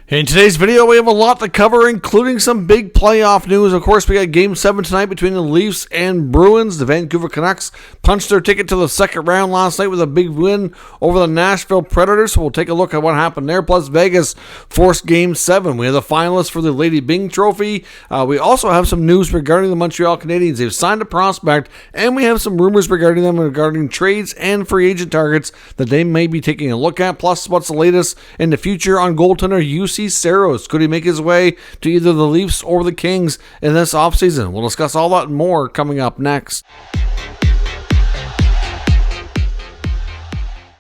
In today's video, we have a lot to cover, including some big playoff news. Of course, we got Game 7 tonight between the Leafs and Bruins. The Vancouver Canucks punched their ticket to the second round last night with a big win over the Nashville Predators. So we'll take a look at what happened there. Plus, Vegas forced Game 7. We have the finalists for the Lady Byng Trophy. We also have some news regarding the Montreal Canadiens. They've signed a prospect, and we have some rumors regarding them regarding trades and free agent targets that they may be taking a look at. Plus, what's the latest in the future on goaltender Soros. Could he make his way to either the Leafs or the Kings in this offseason? We'll discuss all that and more coming up next.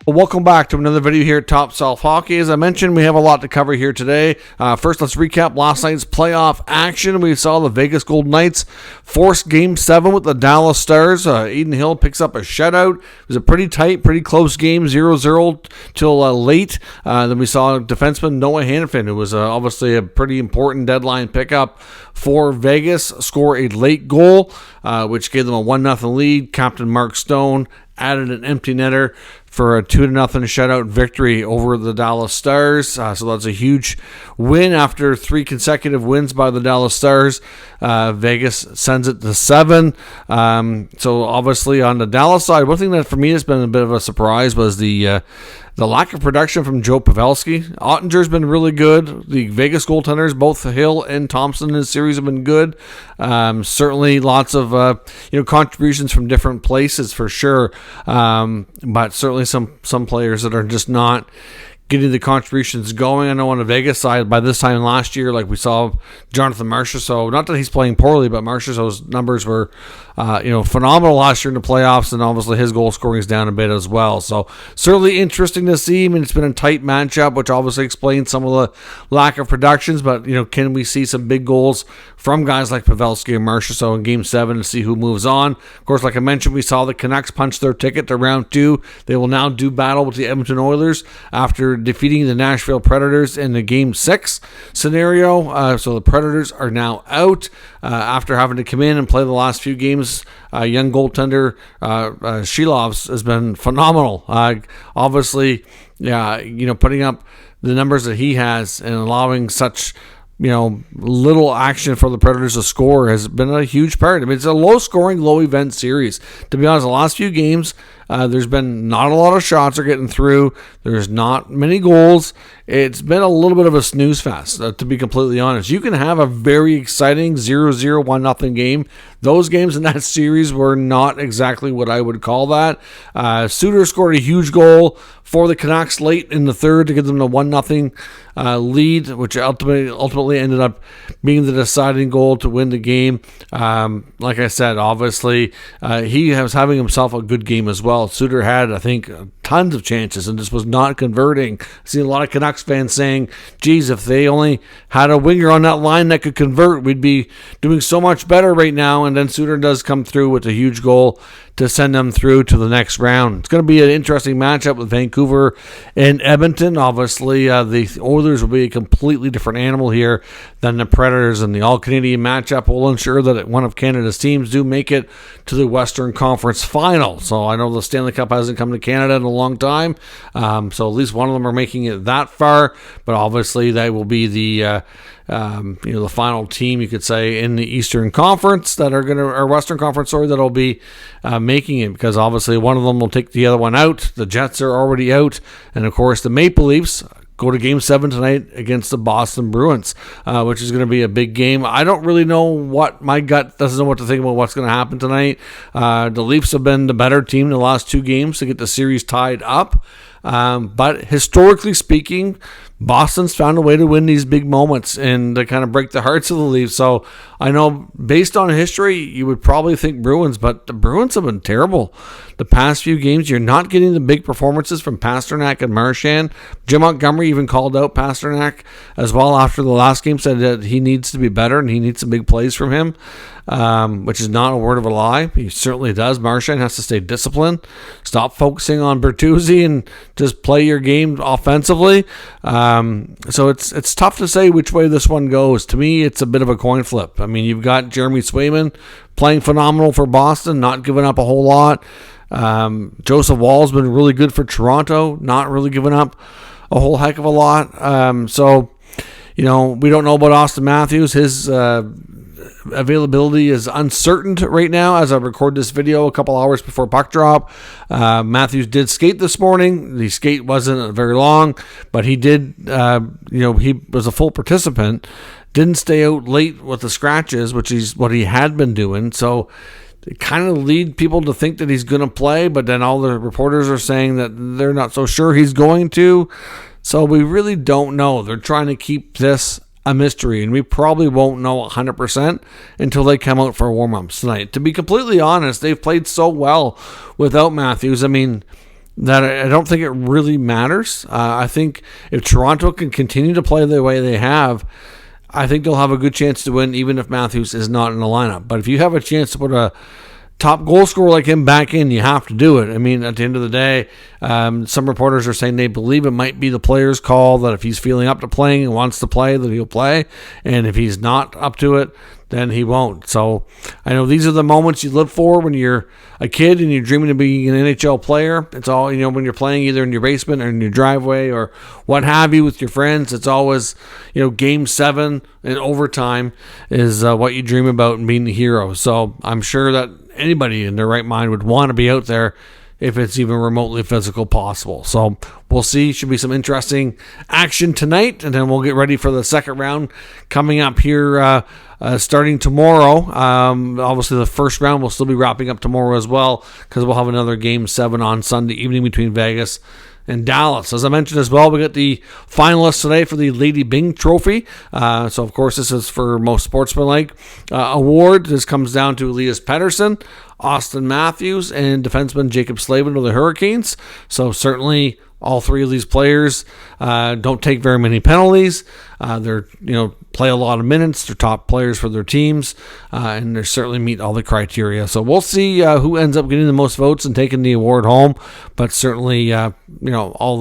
Welcome back to another video here at Top Shelf Hockey. As I mentioned, we have a lot to cover here today. First, let's recap last night's playoff action. We saw the Vegas Golden Knights force Game 7 with the Dallas Stars. Adin Hill picks up a shutout. It was a pretty tight, pretty close game, 0-0 till late. Then we saw defenseman Noah Hanifin, who was obviously a pretty important deadline pickup for Vegas, score a late goal, which gave them a 1-0 lead. Captain Mark Stone added an empty netter for a 2-0 shutout victory over the Dallas Stars. So that's a huge win after 3 consecutive wins by the Dallas Stars. Vegas sends it to 7. So obviously on the Dallas side, one thing that for me has been a bit of a surprise was the lack of production from Joe Pavelski. Ottinger's been really good. The Vegas goaltenders, both Hill and Thompson in the series, have been good. Certainly lots of contributions from different places for sure. But certainly some players that are just not getting the contributions going. I know on the Vegas side, by this time last year, like we saw Jonathan Marchessault, not that he's playing poorly, but Marchessault's numbers were phenomenal last year in the playoffs, and obviously his goal scoring is down a bit as well. So certainly interesting to see. I mean, it's been a tight matchup, which obviously explains some of the lack of productions, but can we see some big goals from guys like Pavelski and Marchessault in Game 7 to see who moves on? Of course, like I mentioned, we saw the Canucks punch their ticket to round 2. They will now do battle with the Edmonton Oilers after defeating the Nashville Predators in the Game 6 scenario. So the Predators are now out after having to come in and play the last few games. Young goaltender Shilovs has been phenomenal. Obviously, putting up the numbers that he has and allowing such little action for the Predators to score has been a huge part. I mean, it's a low-scoring, low-event series. To be honest, the last few games, there's been not a lot of shots are getting through. There's not many goals. It's been a little bit of a snooze fest, to be completely honest. You can have a very exciting 0-0, 1-0 game. Those games in that series were not exactly what I would call that. Suter scored a huge goal for the Canucks late in the third to give them the 1-0 lead, which ultimately ended up being the deciding goal to win the game. Like I said, obviously, he was having himself a good game as well. Suter had, I think, tons of chances and just was not converting. I've seen a lot of Canucks fans saying, geez, if they only had a winger on that line that could convert, we'd be doing so much better right now. And then Suter does come through with a huge goal to send them through to the next round. It's going to be an interesting matchup with Vancouver and Edmonton. Obviously, the Oilers will be a completely different animal here than the Predators, and the All-Canadian matchup will ensure that one of Canada's teams do make it to the Western Conference Final. So I know the Stanley Cup hasn't come to Canada in a long time, so at least one of them are making it that far, but obviously they will be the final team, you could say, in the Eastern Conference or Western Conference, that'll be making it, because obviously one of them will take the other one out. The Jets are already out, and of course the Maple Leafs go to Game 7 tonight against the Boston Bruins, which is going to be a big game. I don't really know what my gut doesn't know what to think about what's going to happen tonight. The Leafs have been the better team in the last 2 games to get the series tied up. But historically speaking, Boston's found a way to win these big moments and to kind of break the hearts of the Leafs. So I know based on history, you would probably think Bruins, but the Bruins have been terrible the past few games. You're not getting the big performances from Pasternak and Marchand. Jim Montgomery even called out Pasternak as well after the last game, said that he needs to be better and he needs some big plays from him. Which is not a word of a lie. He certainly does. Marchand has to stay disciplined. Stop focusing on Bertuzzi and just play your game offensively. So it's tough to say which way this one goes. To me, it's a bit of a coin flip. I mean, you've got Jeremy Swayman playing phenomenal for Boston, not giving up a whole lot. Joseph Woll's been really good for Toronto, not really giving up a whole heck of a lot. So we don't know about Austin Matthews. His availability is uncertain right now as I record this video a couple hours before puck drop. Matthews did skate this morning. The skate wasn't very long, but he did, he was a full participant. Didn't stay out late with the scratches, which is what he had been doing. So it kind of lead people to think that he's going to play, but then all the reporters are saying that they're not so sure he's going to. So we really don't know. They're trying to keep this a mystery, and we probably won't know 100% until they come out for warm-ups tonight. To be completely honest, they've played so well without Matthews. I mean, that I don't think it really matters. I think if Toronto can continue to play the way they have, I think they'll have a good chance to win, even if Matthews is not in the lineup. But if you have a chance to put a top goal scorer like him back in, you have to do it. I mean, at the end of the day, some reporters are saying they believe it might be the player's call, that if he's feeling up to playing and wants to play, that he'll play. And if he's not up to it, then he won't. So I know these are the moments you live for when you're a kid and you're dreaming of being an NHL player. It's all, when you're playing either in your basement or in your driveway or what have you with your friends. It's always, Game 7 in overtime is what you dream about and being the hero. So I'm sure that anybody in their right mind would want to be out there if it's even remotely physical possible. So we'll see. Should be some interesting action tonight, and then we'll get ready for the second round coming up here starting tomorrow. Obviously, the first round will still be wrapping up tomorrow as well, because we'll have another Game 7 on Sunday evening between Vegas and Dallas. As I mentioned as well, we got the finalists today for the Lady Byng Trophy. So, of course, this is for most sportsmanlike award. This comes down to Elias Pettersson, Austin Matthews, and defenseman Jacob Slavin of the Hurricanes. So, certainly all three of these players don't take very many penalties. They're, play a lot of minutes. They're top players for their teams, and they certainly meet all the criteria. So we'll see who ends up getting the most votes and taking the award home. But certainly, all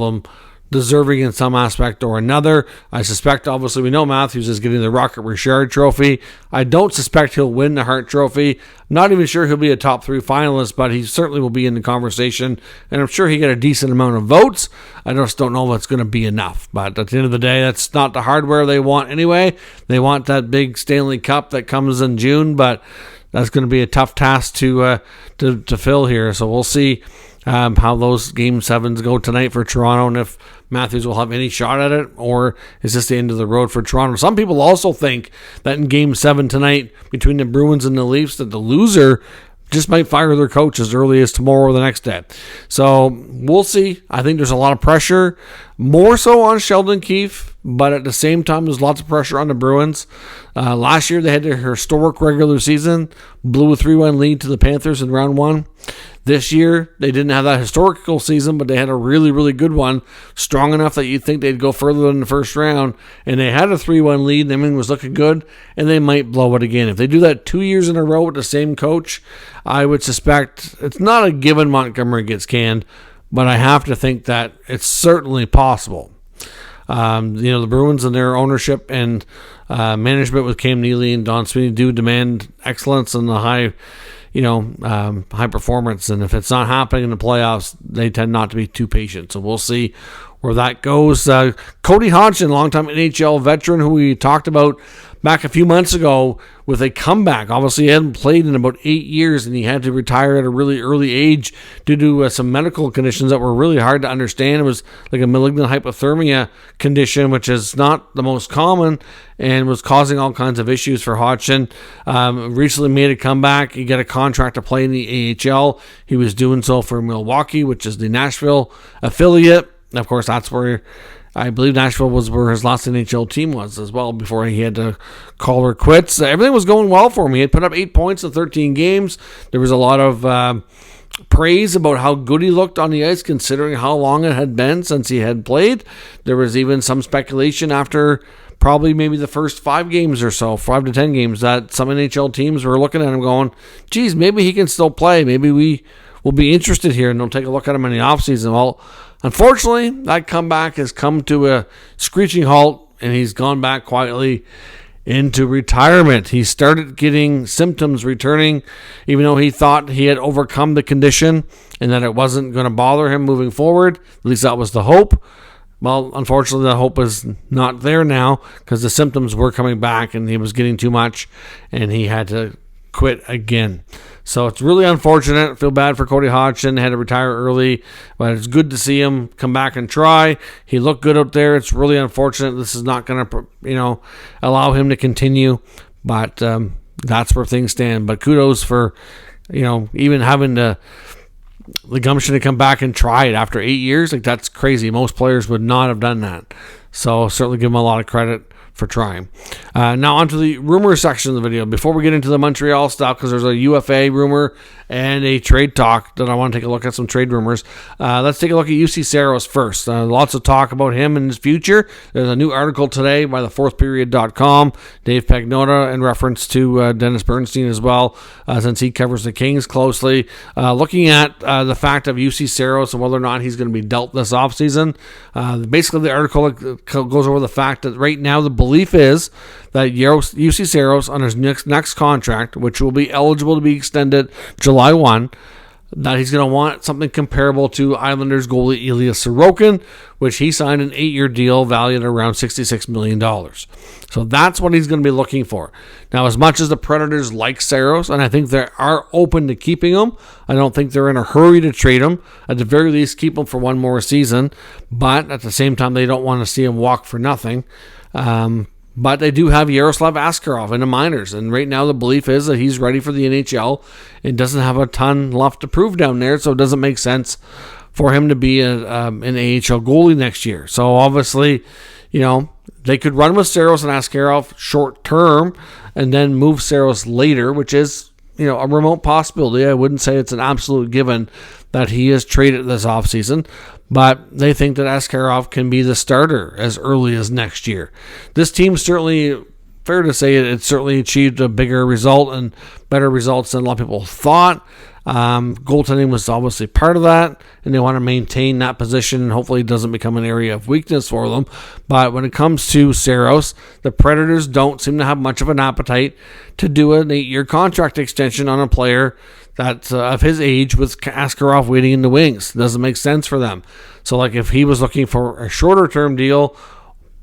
of them deserving in some aspect or another. I suspect, obviously, we know Matthews is getting the Rocket Richard Trophy. I don't suspect he'll win the Hart Trophy. Not even sure he'll be a top 3 finalist, but he certainly will be in the conversation, and I'm sure he got a decent amount of votes. I just don't know if it's going to be enough. But at the end of the day, that's not the hardware they want anyway. They want that big Stanley Cup that comes in June, but that's going to be a tough task to fill here. So we'll see how those Game 7s go tonight for Toronto, and if Matthews will have any shot at it, or is this the end of the road for Toronto? Some people also think that in Game 7 tonight between the Bruins and the Leafs, that the loser just might fire their coach as early as tomorrow or the next day. So we'll see. I think there's a lot of pressure, more so on Sheldon Keefe, but at the same time, there's lots of pressure on the Bruins. Last year, they had their historic regular season, blew a 3-1 lead to the Panthers in round 1. This year, they didn't have that historical season, but they had a really, really good one, strong enough that you'd think they'd go further than the first round, and they had a 3-1 lead, and everything was looking good, and they might blow it again. If they do that 2 years in a row with the same coach, I would suspect it's not a given Montgomery gets canned, but I have to think that it's certainly possible. The Bruins and their ownership and management with Cam Neely and Don Sweeney do demand excellence and the high performance. And if it's not happening in the playoffs, they tend not to be too patient. So we'll see where that goes. Cody Hodgson, longtime NHL veteran who we talked about back a few months ago with a comeback. Obviously, he hadn't played in about 8 years, and he had to retire at a really early age due to some medical conditions that were really hard to understand. It was like a malignant hypothermia condition, which is not the most common and was causing all kinds of issues for Hodgson. Recently made a comeback. He got a contract to play in the AHL. He was doing so for Milwaukee, which is the Nashville affiliate. Of course, that's where I believe Nashville was where his last NHL team was as well before he had to call her quits. Everything was going well for him. He had put up 8 points in 13 games. There was a lot of praise about how good he looked on the ice considering how long it had been since he had played. There was even some speculation after probably maybe the first 5 games or so, 5 to 10 games, that some NHL teams were looking at him going, geez, maybe he can still play. Maybe we will be interested here and they'll take a look at him in the offseason. Well, unfortunately, that comeback has come to a screeching halt, and he's gone back quietly into retirement. He started getting symptoms returning, even though he thought he had overcome the condition and that it wasn't going to bother him moving forward. At least that was the hope. Well, unfortunately, the hope is not there now because the symptoms were coming back and he was getting too much and he had to quit again. So it's really unfortunate. I feel bad for Cody Hodgson. Had to retire early, but it's good to see him come back and try. He looked good out there. It's really unfortunate. This is not going to, allow him to continue, but that's where things stand. But kudos for, even having the gumption to come back and try it after 8 years. Like, that's crazy. Most players would not have done that. So certainly give him a lot of credit for trying. Now onto the rumor section of the video. Before we get into the Montreal stuff, because there's a UFA rumor and a trade talk that I want to take a look at, some trade rumors. Let's take a look at UC Soros first. Lots of talk about him and his future. There's a new article today by the fourthperiod.com, Dave Pagnotta, in reference to Dennis Bernstein as well, since he covers the Kings closely. Looking at the fact of UC Soros and whether or not he's going to be dealt this offseason. Basically, the article goes over the fact that right now the belief is that UC Soros, on his next contract, which will be eligible to be extended July 1, that he's going to want something comparable to Islanders goalie Ilya Sorokin, which he signed an 8-year deal valued at around $66 million. So that's what he's going to be looking for. Now, as much as the Predators like Soros, and I think they are open to keeping him, I don't think they're in a hurry to trade him. At the very least, keep him for one more season. But at the same time, they don't want to see him walk for nothing. But they do have Yaroslav Askarov in the minors, and right now the belief is that he's ready for the NHL and doesn't have a ton left to prove down there, so it doesn't make sense for him to be an AHL goalie next year. So obviously, they could run with Soros and Askarov short term and then move Soros later, which is, a remote possibility. I wouldn't say it's an absolute given that he is traded this offseason, but they think that Askarov can be the starter as early as next year. This team certainly, fair to say, it certainly achieved a bigger result and better results than a lot of people thought. Goaltending was obviously part of that, and they want to maintain that position, and hopefully it doesn't become an area of weakness for them. But when it comes to Soros, the Predators don't seem to have much of an appetite to do an 8-year contract extension on a player that's of his age with Askarov waiting in the wings. It doesn't make sense for them. So, like, if he was looking for a shorter-term deal,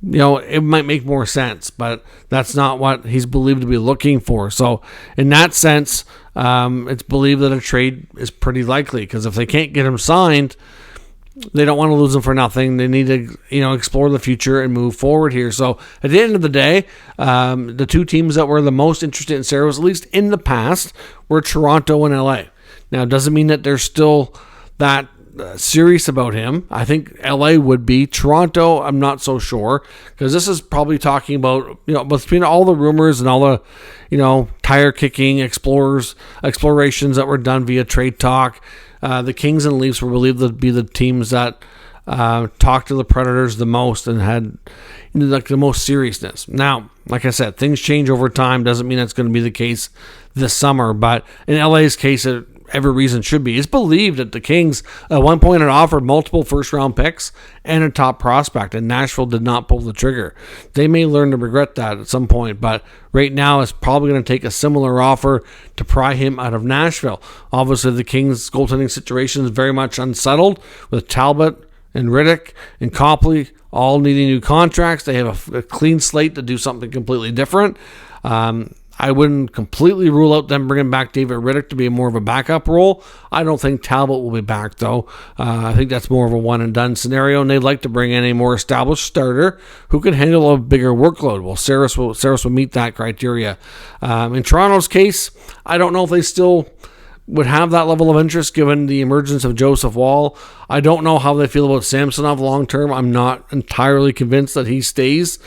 it might make more sense, but that's not what he's believed to be looking for. So, in that sense, it's believed that a trade is pretty likely, because if they can't get him signed, they don't want to lose him for nothing. They need to, explore the future and move forward here. So, at the end of the day, the two teams that were the most interested in Soros, at least in the past, were Toronto and LA. Now, it doesn't mean that they're still that serious about him. I think LA would be. Toronto, I'm not so sure, because this is probably talking about, between all the rumors and all the, tire kicking explorations that were done via trade talk, the Kings and Leafs were believed to be the teams that talked to the Predators the most and had the most seriousness. Now, like I said, things change over time. Doesn't mean that's going to be the case this summer, but in LA's case, every reason should be. It's believed that the Kings at one point had offered multiple first-round picks and a top prospect, and Nashville did not pull the trigger. They may learn to regret that at some point, but right now it's probably going to take a similar offer to pry him out of Nashville. Obviously, the Kings' goaltending situation is very much unsettled, with Talbot and Riddick and Copley all needing new contracts. They have a clean slate to do something completely different. I wouldn't completely rule out them bringing back David Riddick to be more of a backup role. I don't think Talbot will be back, though. I think that's more of a one-and-done scenario, and they'd like to bring in a more established starter who can handle a bigger workload. Well, Soros will meet that criteria. In Toronto's case, I don't know if they still would have that level of interest given the emergence of Joseph Woll. I don't know how they feel about Samsonov long-term. I'm not entirely convinced that he stays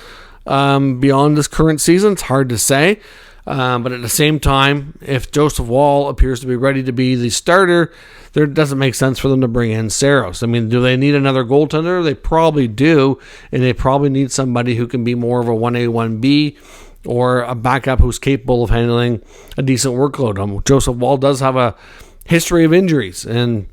beyond this current season. It's hard to say. But at the same time, if Joseph Woll appears to be ready to be the starter, there doesn't make sense for them to bring in Soros. I mean, do they need another goaltender? They probably do, and they probably need somebody who can be more of a 1A, 1B, or a backup who's capable of handling a decent workload. Joseph Woll does have a history of injuries, and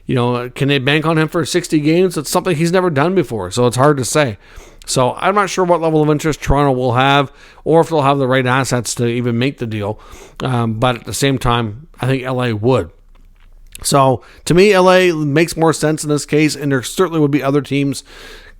can they bank on him for 60 games? It's something he's never done before, so it's hard to say. So I'm not sure what level of interest Toronto will have, or if they'll have the right assets to even make the deal. But at the same time, I think LA would. So to me, LA makes more sense in this case, and there certainly would be other teams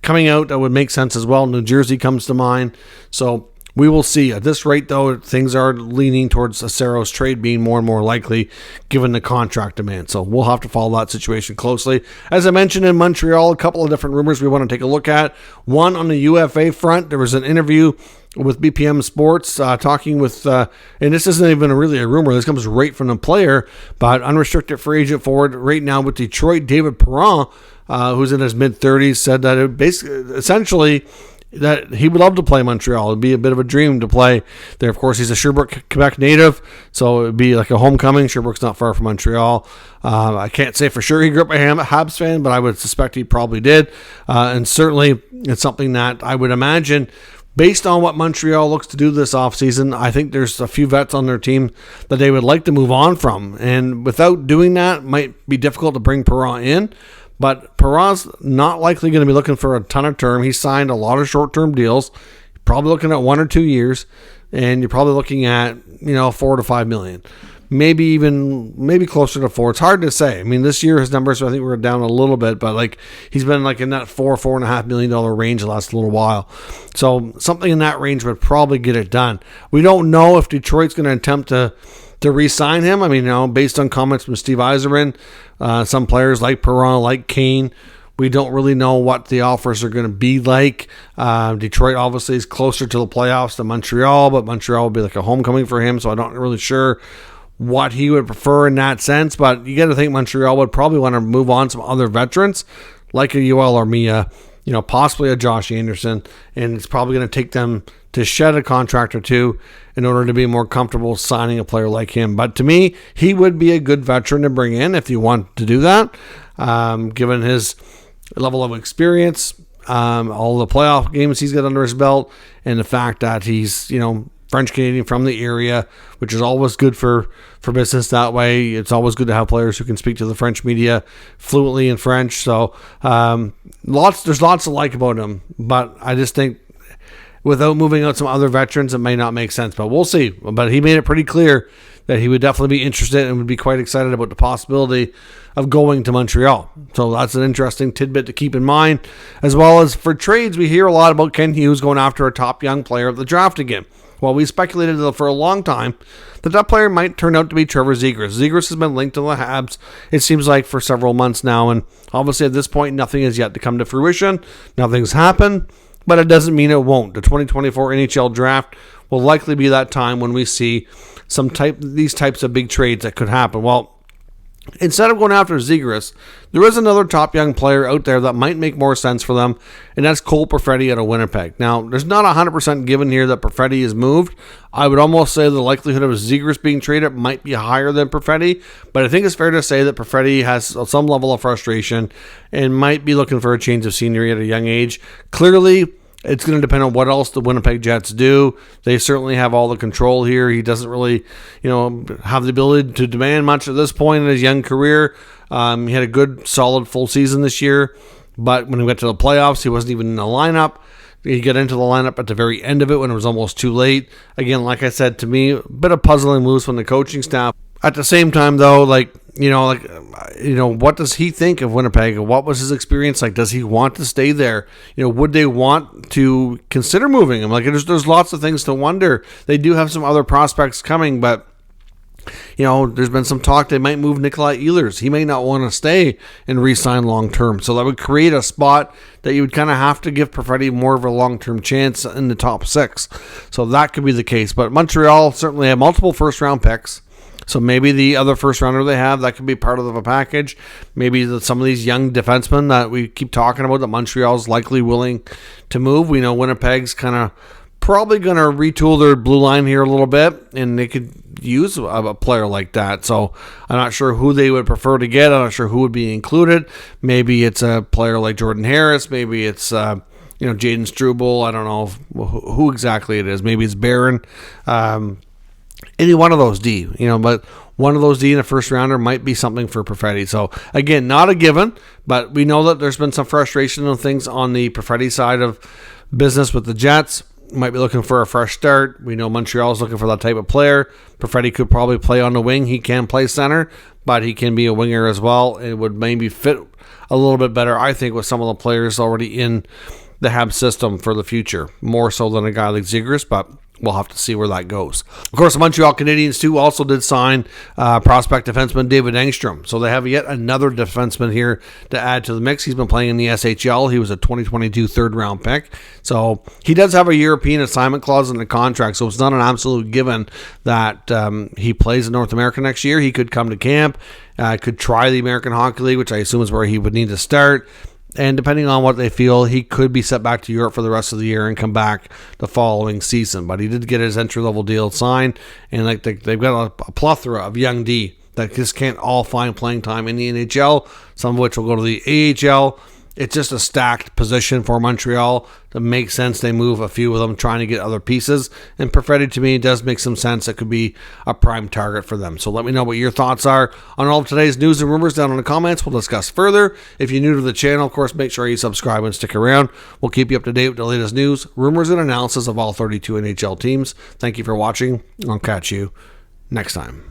coming out that would make sense as well. New Jersey comes to mind. So we will see. At this rate, though, things are leaning towards a Soros trade being more and more likely given the contract demand. So we'll have to follow that situation closely. As I mentioned in Montreal, a couple of different rumors we want to take a look at. One, on the UFA front, there was an interview with BPM Sports talking with, and this isn't even really a rumor, this comes right from the player, but unrestricted free agent forward right now with Detroit, David Perron, who's in his mid-30s, said that it basically, essentially, that he would love to play Montreal. It'd be a bit of a dream to play there. Of course, he's a Sherbrooke, Quebec native, so it'd be like a homecoming. Sherbrooke's not far from Montreal. I can't say for sure he grew up a Habs fan, but I would suspect he probably did. And certainly, it's something that I would imagine, based on what Montreal looks to do this offseason, I think there's a few vets on their team that they would like to move on from. And without doing that, it might be difficult to bring Perron in. But Perron's not likely going to be looking for a ton of term. He signed a lot of short-term deals, probably looking at 1 or 2 years, and you're probably looking at, $4 to $5 million. Maybe closer to 4. It's hard to say. I mean, this year his numbers, I think, were down a little bit, but he's been in that $4.5 million range the last little while. So something in that range would probably get it done. We don't know if Detroit's going to attempt to re-sign him. I mean, based on comments from Steve Yzerman, some players like Perron, like Kane, we don't really know what the offers are going to be like. Detroit obviously is closer to the playoffs than Montreal, but Montreal will be like a homecoming for him, so I'm not really sure what he would prefer in that sense. But you got to think Montreal would probably want to move on some other veterans, like a Yoel Armia, possibly a Josh Anderson, and it's probably going to take them to shed a contract or two in order to be more comfortable signing a player like him. But to me, he would be a good veteran to bring in if you want to do that, given his level of experience, all the playoff games he's got under his belt, and the fact that he's, French Canadian from the area, which is always good for business that way. It's always good to have players who can speak to the French media fluently in French. So there's lots to like about him, but I just think without moving out some other veterans, it may not make sense, but we'll see. But he made it pretty clear that he would definitely be interested and would be quite excited about the possibility of going to Montreal. So that's an interesting tidbit to keep in mind. As well as for trades, we hear a lot about Ken Hughes going after a top young player of the draft again. Well, we speculated for a long time that player might turn out to be Trevor Zegras. Zegras has been linked to the Habs, it seems like, for several months now, and obviously at this point, nothing has yet to come to fruition. Nothing's happened, but it doesn't mean it won't. The 2024 NHL draft will likely be that time when we see these types of big trades that could happen. Well, instead of going after Zegras, there is another top young player out there that might make more sense for them, and that's Cole Perfetti out of Winnipeg. Now, there's not 100% given here that Perfetti is moved. I would almost say the likelihood of Zegras being traded might be higher than Perfetti, but I think it's fair to say that Perfetti has some level of frustration and might be looking for a change of scenery at a young age. Clearly, it's going to depend on what else the Winnipeg Jets do. They certainly have all the control here. He doesn't really, have the ability to demand much at this point in his young career. He had a good, solid full season this year, but when he went to the playoffs, he wasn't even in the lineup. He got into the lineup at the very end of it when it was almost too late. Again, like I said, to me, a bit of puzzling moves from the coaching staff. At the same time, though, what does he think of Winnipeg? What was his experience like? Does he want to stay there? Would they want to consider moving him? There's lots of things to wonder. They do have some other prospects coming, but there's been some talk they might move Nikolai Ehlers. He may not want to stay and re-sign long-term. So that would create a spot that you would kind of have to give Perfetti more of a long-term chance in the top 6. So that could be the case. But Montreal certainly have multiple first-round picks. So maybe the other first rounder they have, that could be part of a package. Maybe some of these young defensemen that we keep talking about that Montreal's likely willing to move. We know Winnipeg's kind of probably going to retool their blue line here a little bit, and they could use a player like that. So I'm not sure who they would prefer to get. I'm not sure who would be included. Maybe it's a player like Jordan Harris. Maybe it's Jaden Struble. I don't know who exactly it is. Maybe it's Perron. Any one of those D, but one of those D in a first rounder might be something for Perfetti. So again, not a given, but we know that there's been some frustration and things on the Perfetti side of business with the Jets. Might be looking for a fresh start. We know Montreal is looking for that type of player. Perfetti could probably play on the wing. He can play center, but he can be a winger as well. It would maybe fit a little bit better, I think, with some of the players already in the Habs system for the future, more so than a guy like Zegras, but we'll have to see where that goes. Of course, the Montreal Canadiens, too, also did sign prospect defenseman David Engstrom. So they have yet another defenseman here to add to the mix. He's been playing in the SHL. He was a 2022 third-round pick. So he does have a European assignment clause in the contract, so it's not an absolute given that he plays in North America next year. He could come to camp, could try the American Hockey League, which I assume is where he would need to start. And depending on what they feel, he could be set back to Europe for the rest of the year and come back the following season. But he did get his entry-level deal signed, and like they've got a plethora of young D that just can't all find playing time in the NHL, some of which will go to the AHL. It's just a stacked position for Montreal. To make sense, they move a few of them trying to get other pieces. And Perfetti, to me, does make some sense. It could be a prime target for them. So let me know what your thoughts are on all of today's news and rumors down in the comments. We'll discuss further. If you're new to the channel, of course, make sure you subscribe and stick around. We'll keep you up to date with the latest news, rumors, and analysis of all 32 NHL teams. Thank you for watching. I'll catch you next time.